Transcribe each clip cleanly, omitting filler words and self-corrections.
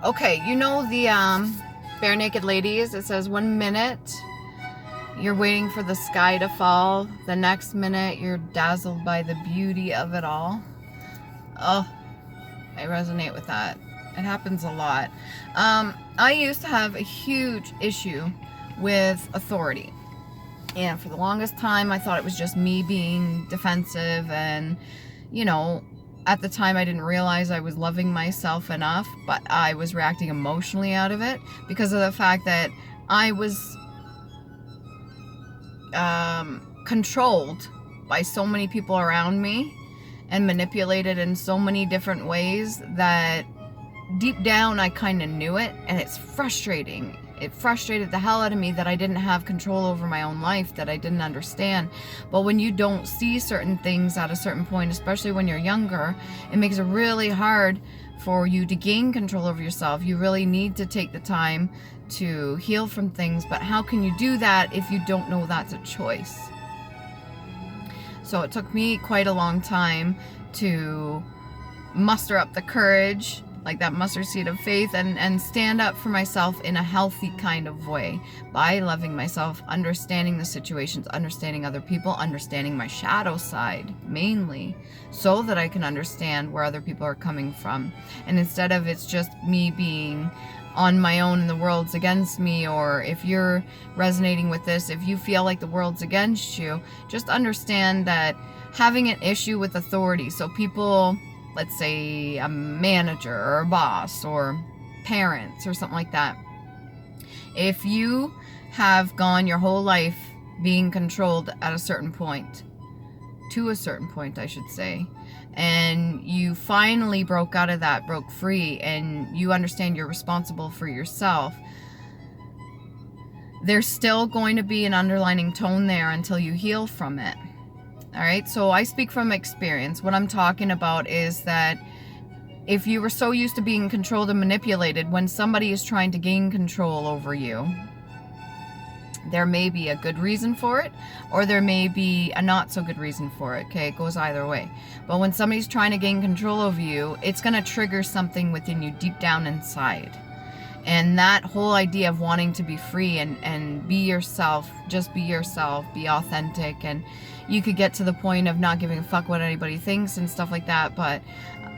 Okay, you know the Bare Naked Ladies? It says 1 minute you're waiting for the sky to fall, the next minute you're dazzled by the beauty of it all. Oh, I resonate with that. It happens a lot. I used to have a huge issue with authority. And for the longest time, I thought it was just me being defensive. And, you know, at the time, I didn't realize I was loving myself enough, but I was reacting emotionally out of it because of the fact that I was controlled by so many people around me and manipulated in so many different ways that deep down I kind of knew it, and it's frustrating. It frustrated the hell out of me that I didn't have control over my own life, that I didn't understand. But when you don't see certain things at a certain point, especially when you're younger, it makes it really hard for you to gain control over yourself. You really need to take the time to heal from things, but how can you do that if you don't know that's a choice? So it took me quite a long time to muster up the courage, like that mustard seed of faith, and stand up for myself in a healthy kind of way by loving myself, understanding the situations, understanding other people, understanding my shadow side mainly, so that I can understand where other people are coming from. And instead of it's just me being on my own and the world's against me, or if you're resonating with this, if you feel like the world's against you, just understand that having an issue with authority, so people, let's say a manager or a boss or parents or something like that, if you have gone your whole life being controlled at a certain point, to a certain point I should say, and you finally broke out of that, broke free, and you understand you're responsible for yourself, there's still going to be an underlining tone there until you heal from it. All right, so I speak from experience. What I'm talking about is that if you were so used to being controlled and manipulated, when somebody is trying to gain control over you, there may be a good reason for it, or there may be a not so good reason for it. Okay, it goes either way. But when somebody's trying to gain control over you, it's going to trigger something within you deep down inside. And that whole idea of wanting to be free and be yourself, just be yourself, be authentic, and you could get to the point of not giving a fuck what anybody thinks and stuff like that. But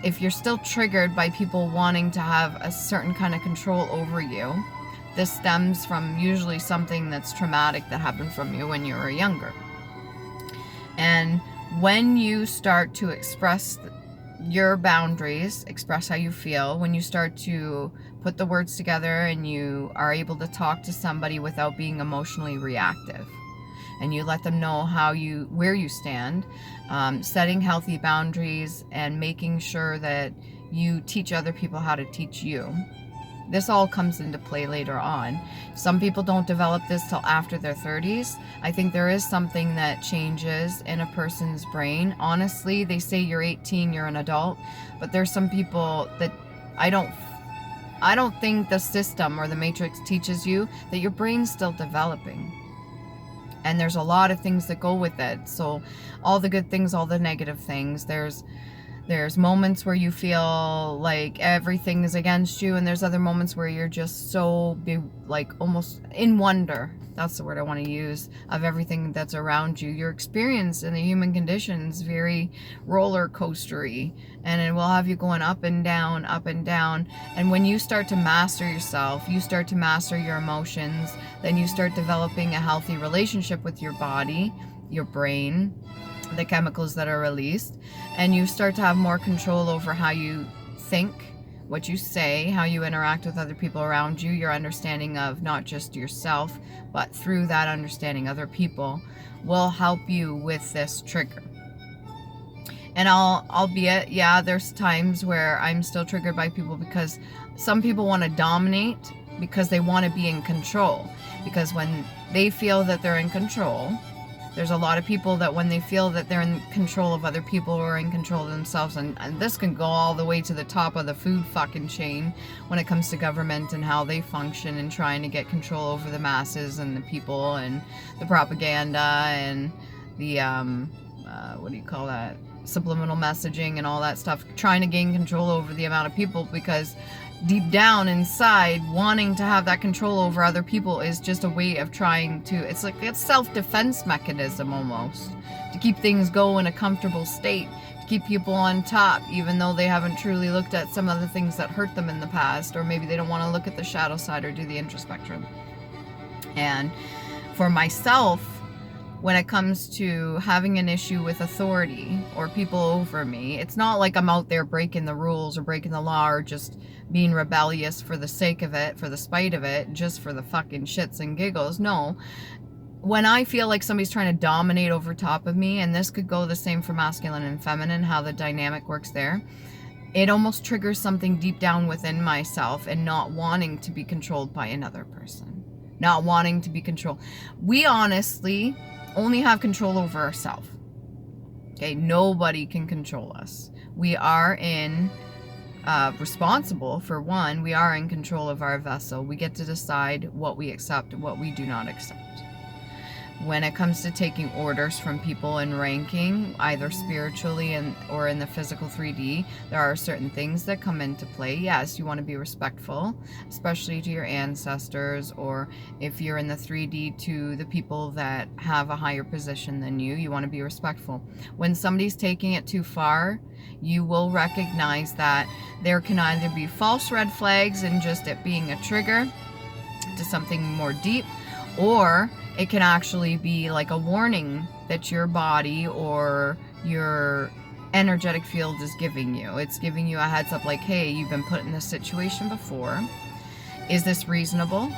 if you're still triggered by people wanting to have a certain kind of control over you, this stems from usually something that's traumatic that happened from you when you were younger. And when you start to express your boundaries, express how you feel, when you start to put the words together and you are able to talk to somebody without being emotionally reactive, and you let them know where you stand, setting healthy boundaries and making sure that you teach other people how to teach you. This all comes into play later on. Some people don't develop this till after their 30s. I think there is something that changes in a person's brain. Honestly, they say you're 18, you're an adult, but there's some people that I don't think the system or the matrix teaches you that your brain's still developing. And there's a lot of things that go with it. So all the good things, all the negative things. There's moments where you feel like everything is against you, and there's other moments where you're just so like almost in wonder. That's the word I want to use, of everything that's around you. Your experience in the human condition is very roller coastery, and it will have you going up and down, up and down. And when you start to master yourself, you start to master your emotions, then you start developing a healthy relationship with your body, your brain, the chemicals that are released, and you start to have more control over how you think, what you say, how you interact with other people around you. Your understanding of not just yourself, but through that understanding other people will help you with this trigger. And albeit, yeah, there's times where I'm still triggered by people because some people want to dominate because they want to be in control. Because when they feel that they're in control, there's a lot of people that when they feel that they're in control of other people or in control of themselves, and this can go all the way to the top of the food fucking chain when it comes to government and how they function and trying to get control over the masses and the people and the propaganda and the, what do you call that? Subliminal messaging and all that stuff, trying to gain control over the amount of people, because deep down inside, wanting to have that control over other people is just a way of trying to, it's like a self-defense mechanism almost, to keep things going in a comfortable state, to keep people on top, even though they haven't truly looked at some of the things that hurt them in the past, or maybe they don't want to look at the shadow side or do the introspection. And for myself, when it comes to having an issue with authority or people over me, it's not like I'm out there breaking the rules or breaking the law or just being rebellious for the sake of it, for the spite of it, just for the fucking shits and giggles. No. When I feel like somebody's trying to dominate over top of me, and this could go the same for masculine and feminine, how the dynamic works there, it almost triggers something deep down within myself and not wanting to be controlled by another person. Not wanting to be controlled. We honestly only have control over ourselves. Okay, nobody can control us. We are responsible for one. We are in control of our vessel. We get to decide what we accept and what we do not accept. When it comes to taking orders from people and ranking, either spiritually or in the physical 3D, there are certain things that come into play. Yes, you want to be respectful, especially to your ancestors, or if you're in the 3D to the people that have a higher position than you, you want to be respectful. When somebody's taking it too far, you will recognize that there can either be false red flags and just it being a trigger to something more deep, or it can actually be like a warning that your body or your energetic field is giving you. It's giving you a heads up like, hey, you've been put in this situation before. Is this reasonable?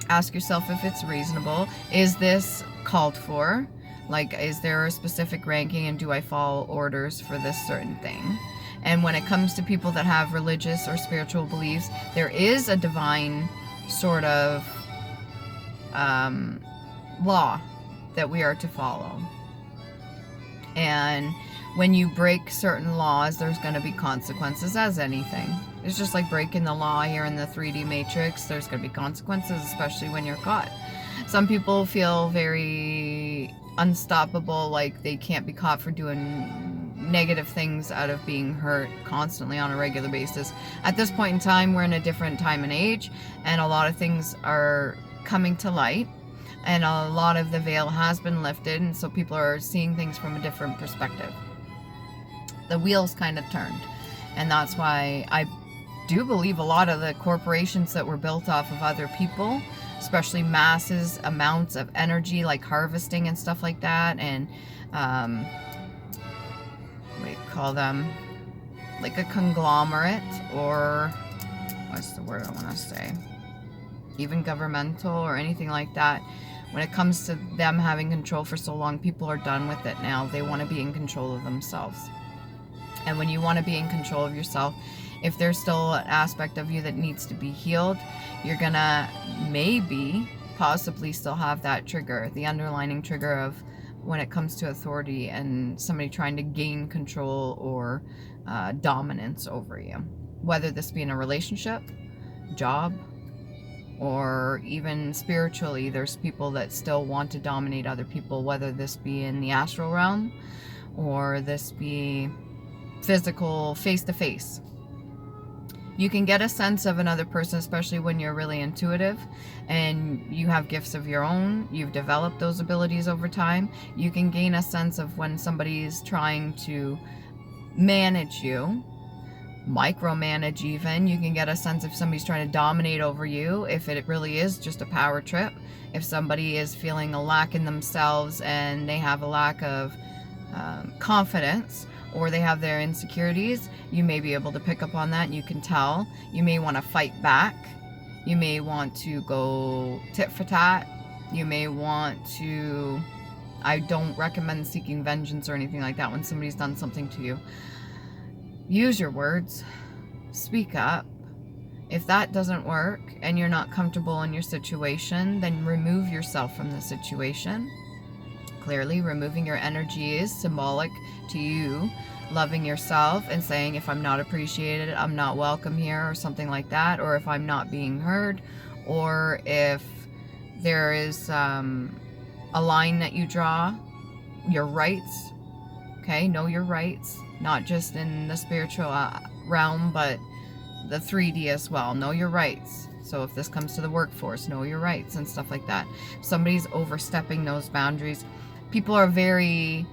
Ask yourself if it's reasonable. Is this called for? Like, is there a specific ranking and do I follow orders for this certain thing? And when it comes to people that have religious or spiritual beliefs, there is a divine sort of law that we are to follow. And when you break certain laws, there's going to be consequences, as anything. It's just like breaking the law here in the 3D matrix. There's going to be consequences, especially when you're caught. Some people feel very unstoppable, like they can't be caught for doing negative things out of being hurt constantly on a regular basis. At this point in time, we're in a different time and age, and a lot of things are coming to light, and a lot of the veil has been lifted, and so people are seeing things from a different perspective. The wheels kind of turned, and that's why I do believe a lot of the corporations that were built off of other people, especially masses amounts of energy like harvesting and stuff like that, and what do you call them, like a conglomerate, or what's the word I want to say, even governmental or anything like that. When it comes to them having control for so long, people are done with it now. They want to be in control of themselves. And when you want to be in control of yourself, if there's still an aspect of you that needs to be healed, you're gonna maybe possibly still have that trigger, the underlining trigger of when it comes to authority and somebody trying to gain control or dominance over you. Whether this be in a relationship, job, or even spiritually, there's people that still want to dominate other people, whether this be in the astral realm or this be physical, face-to-face. You can get a sense of another person, especially when you're really intuitive and you have gifts of your own. You've developed those abilities over time. You can gain a sense of when somebody's trying to manage you, micromanage even. You can get a sense if somebody's trying to dominate over you, if it really is just a power trip. If somebody is feeling a lack in themselves and they have a lack of confidence, or they have their insecurities, you may be able to pick up on that, and you can tell. You may want to fight back. You may want to go tit for tat. You may want to, I don't recommend seeking vengeance or anything like that when somebody's done something to you. Use your words. Speak up. If that doesn't work and you're not comfortable in your situation, then remove yourself from the situation. Clearly, removing your energy is symbolic to you loving yourself and saying, if I'm not appreciated, I'm not welcome here, or something like that, or if I'm not being heard, or if there is a line that you draw, your rights, okay, know your rights, not just in the spiritual realm, but the 3D as well. Know your rights. So if this comes to the workforce, know your rights and stuff like that. If somebody's overstepping those boundaries. People are very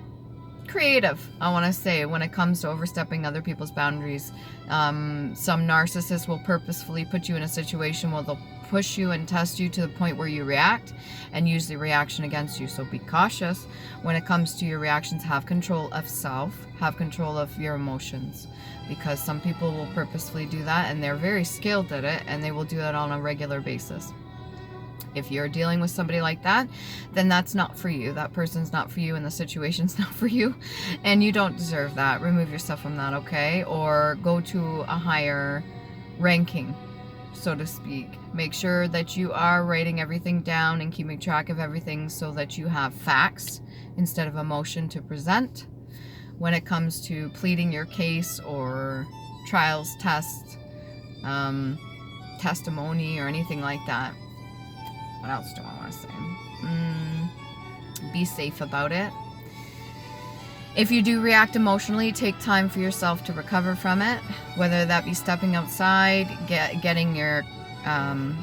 creative, I want to say, when it comes to overstepping other people's boundaries. Some narcissists will purposefully put you in a situation where they'll push you and test you to the point where you react and use the reaction against you. So be cautious when it comes to your reactions. Have control of self, have control of your emotions, because some people will purposefully do that and they're very skilled at it, and they will do that on a regular basis. If you're dealing with somebody like that, then that's not for you. That person's not for you, and the situation's not for you, and you don't deserve that. Remove yourself from that, okay? Or go to a higher ranking, so to speak. Make sure that you are writing everything down and keeping track of everything so that you have facts instead of emotion to present when it comes to pleading your case or trials, tests, testimony, or anything like that. What else do I want to say? Be safe about it. If you do react emotionally, take time for yourself to recover from it, whether that be stepping outside, getting your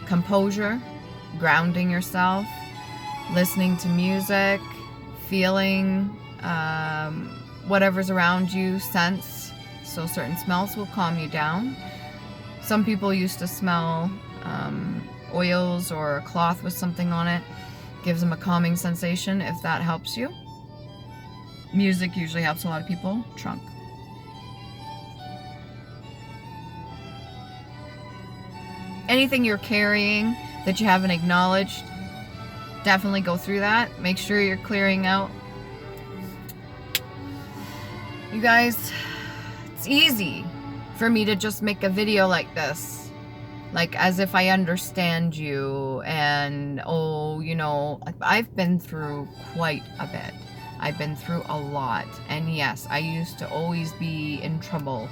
composure, grounding yourself, listening to music, feeling whatever's around you, sense. So certain smells will calm you down. Some people used to smell oils or a cloth with something on it. Gives them a calming sensation, if that helps you. Music usually helps a lot of people. Trunk. Anything you're carrying that you haven't acknowledged, definitely go through that. Make sure you're clearing out. You guys, it's easy for me to just make a video like this, like as if I understand you, and oh, you know, I've been through quite a bit. I've been through a lot, and yes, I used to always be in trouble,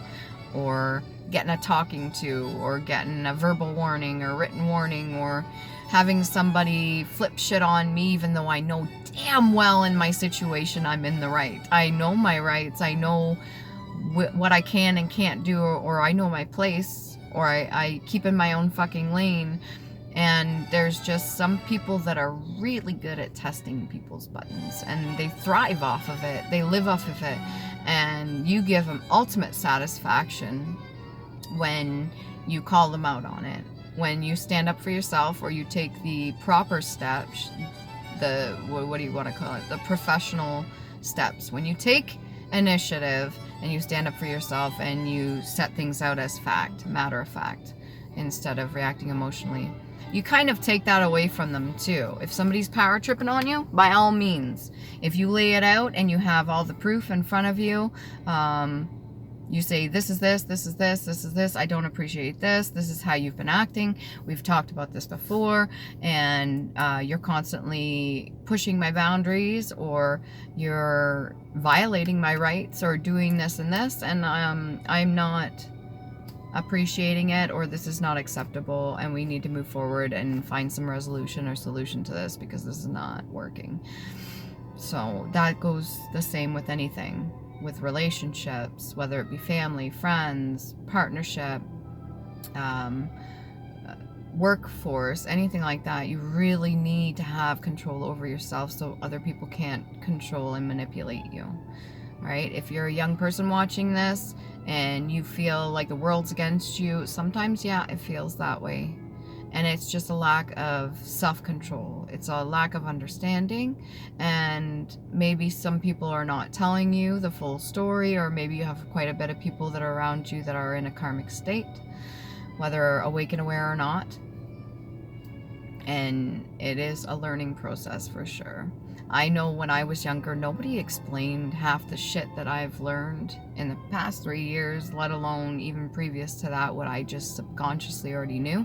or getting a talking to, or getting a verbal warning or written warning, or having somebody flip shit on me, even though I know damn well in my situation I'm in the right. I know my rights, I know what I can and can't do, or I know my place, or I keep in my own fucking lane. And there's just some people that are really good at testing people's buttons, and they thrive off of it, they live off of it, and you give them ultimate satisfaction when you call them out on it, when you stand up for yourself, or you take the proper steps, the, what do you want to call it, the professional steps. When you take initiative and you stand up for yourself and you set things out as fact, matter of fact, instead of reacting emotionally, you kind of take that away from them too. If somebody's power tripping on you, by all means, if you lay it out and you have all the proof in front of you, you say, this is this, this is this, this is this, I don't appreciate this, this is how you've been acting, we've talked about this before, and you're constantly pushing my boundaries, or you're violating my rights, or doing this and this, and I'm not appreciating it, or this is not acceptable, and we need to move forward and find some resolution or solution to this, because this is not working. So that goes the same with anything. With relationships, whether it be family, friends, partnership, workforce, anything like that, you really need to have control over yourself so other people can't control and manipulate you, right? If you're a young person watching this and you feel like the world's against you, sometimes, yeah, it feels that way. And it's just a lack of self-control. It's a lack of understanding, and maybe some people are not telling you the full story, or maybe you have quite a bit of people that are around you that are in a karmic state, whether awake and aware or not. And it is a learning process for sure. I know when I was younger, nobody explained half the shit that I've learned in the past 3 years, let alone even previous to that, what I just subconsciously already knew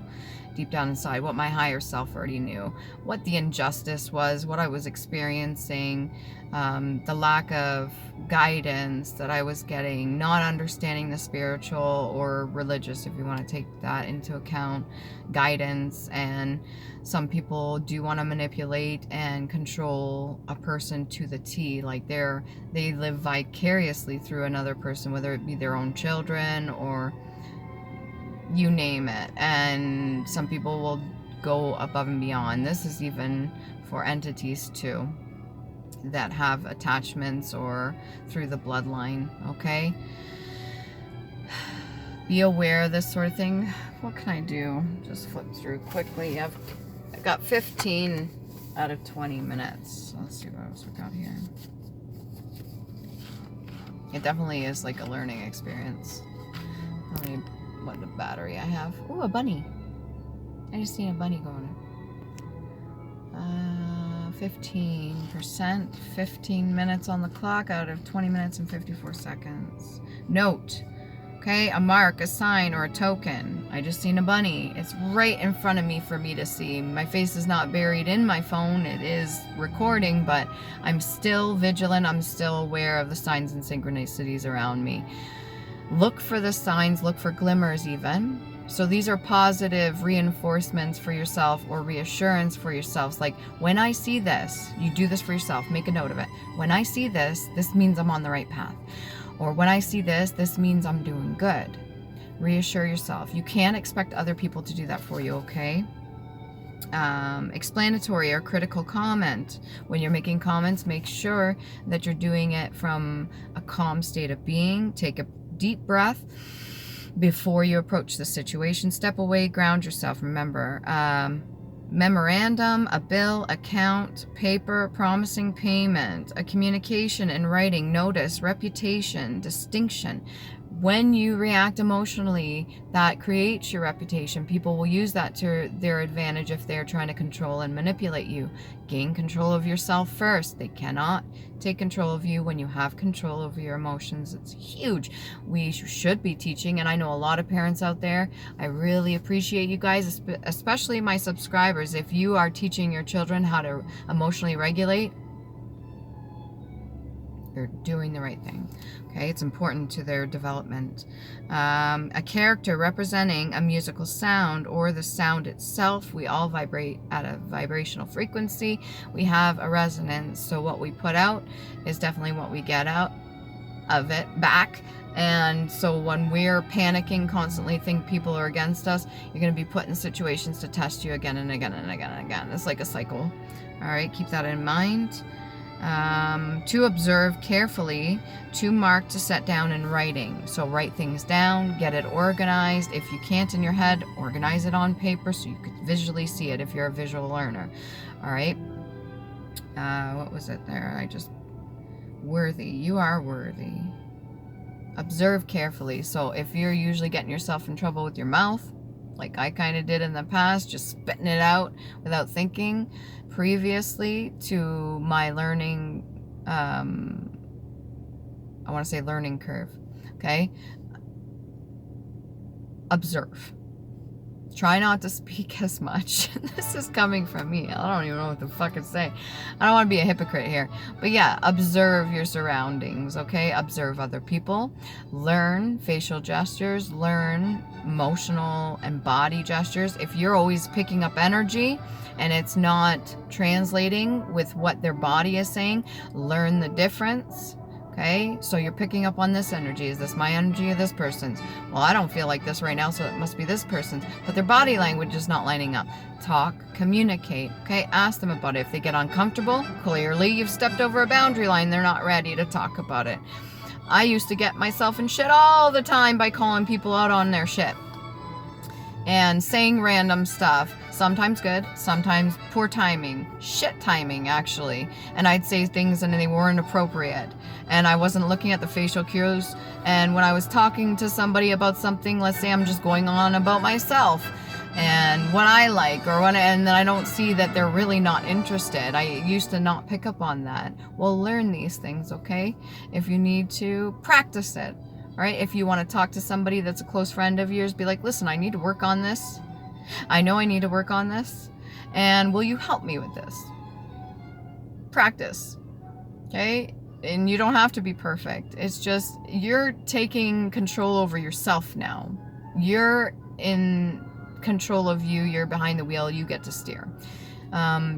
deep down inside, what my higher self already knew, what the injustice was, what I was experiencing, the lack of guidance that I was getting, not understanding the spiritual or religious, if you want to take that into account, guidance. And some people do want to manipulate and control a person to the T, like they live vicariously through another person, whether it be their own children or you name it. And some people will go above and beyond. This is even for entities too that have attachments or through the bloodline, okay? Be aware of this sort of thing. What can I do? Just flip through quickly. I've got 15 out of 20 minutes. Let's see what else we got here. It definitely is like a learning experience. How many, what the battery I have. Ooh, a bunny. I just seen a bunny going. 15%, 15 minutes on the clock out of 20 minutes and 54 seconds. Note, okay, a mark, a sign, or a token. I just seen a bunny. It's right in front of me for me to see. My face is not buried in my phone. It is recording, but I'm still vigilant. I'm still aware of the signs and synchronicities around me. Look for the signs, look for glimmers even. So these are positive reinforcements for yourself or reassurance for yourselves. Like, when I see this, you do this for yourself, make a note of it. When I see this, this means I'm on the right path. Or when I see this, this means I'm doing good. Reassure yourself. You can't expect other people to do that for you, okay? Explanatory or critical comment. When you're making comments, make sure that you're doing it from a calm state of being. Take a deep breath before you approach the situation. Step away, ground yourself. Remember, memorandum, a bill, account, paper, promising payment, a communication in writing, notice, reputation, distinction. When you react emotionally, that creates your reputation. People will use that to their advantage if they're trying to control and manipulate you. Gain control of yourself first. They cannot take control of you when you have control over your emotions. It's huge. We should be teaching, and I know a lot of parents out there. I really appreciate you guys, especially my subscribers. If you are teaching your children how to emotionally regulate, you're doing the right thing. Okay, it's important to their development. A character representing a musical sound or the sound itself. We all vibrate at a vibrational frequency. We have a resonance. So what we put out is definitely what we get out of it back. And so when we're panicking, constantly think people are against us, you're going to be put in situations to test you again and again and again and again. It's like a cycle. All right, keep that in mind. To observe carefully, to mark, to set down in writing. So write things down, get it organized. If you can't in your head, organize it on paper so you could visually see it if you're a visual learner. All right. What was it there? Worthy. You are worthy. Observe carefully. So if you're usually getting yourself in trouble with your mouth, like I kind of did in the past, just spitting it out without thinking, previously to my learning, I want to say learning curve, okay? Observe. Try not to speak as much. This is coming from me. I don't even know what the fuck to say. I don't want to be a hypocrite here. But yeah, observe your surroundings, okay? Observe other people. Learn facial gestures. Learn emotional and body gestures. If you're always picking up energy and it's not translating with what their body is saying, learn the difference. Okay, so you're picking up on this energy. Is this my energy or this person's? Well, I don't feel like this right now, so it must be this person's. But their body language is not lining up. Talk, communicate, okay? Ask them about it. If they get uncomfortable, clearly you've stepped over a boundary line. They're not ready to talk about it. I used to get myself in shit all the time by calling people out on their shit and saying random stuff. Sometimes good, sometimes poor timing. Shit timing, actually. And I'd say things and they weren't appropriate. And I wasn't looking at the facial cues. And when I was talking to somebody about something, let's say I'm just going on about myself and what I like, and then I don't see that they're really not interested. I used to not pick up on that. Well, learn these things, okay? If you need to, practice it. All right? If you want to talk to somebody that's a close friend of yours, be like, listen, I need to work on this. I know I need to work on this. And will you help me with this? Practice. Okay? And you don't have to be perfect. It's just you're taking control over yourself now. You're in control of you. You're behind the wheel. You get to steer.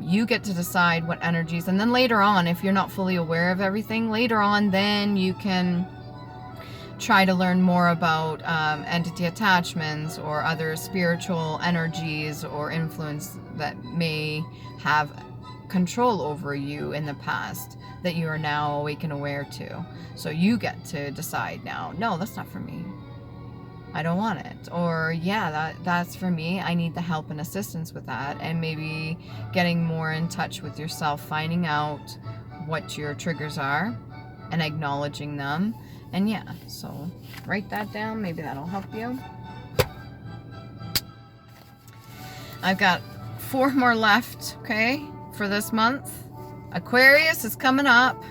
You get to decide what energies. And then later on, if you're not fully aware of everything, later on, then you can try to learn more about entity attachments or other spiritual energies or influence that may have control over you in the past that you are now awake and aware to. So you get to decide now, no, that's not for me. I don't want it. Or yeah, that's for me. I need the help and assistance with that. And maybe getting more in touch with yourself, finding out what your triggers are and acknowledging them. And yeah, so write that down. Maybe that'll help you. I've got 4 more left, okay, for this month. Aquarius is coming up.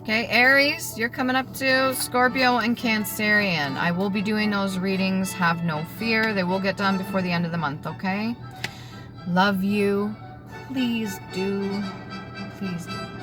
Okay, Aries, you're coming up too. Scorpio and Cancerian. I will be doing those readings. Have no fear. They will get done before the end of the month, okay? Love you. Please do. Please do.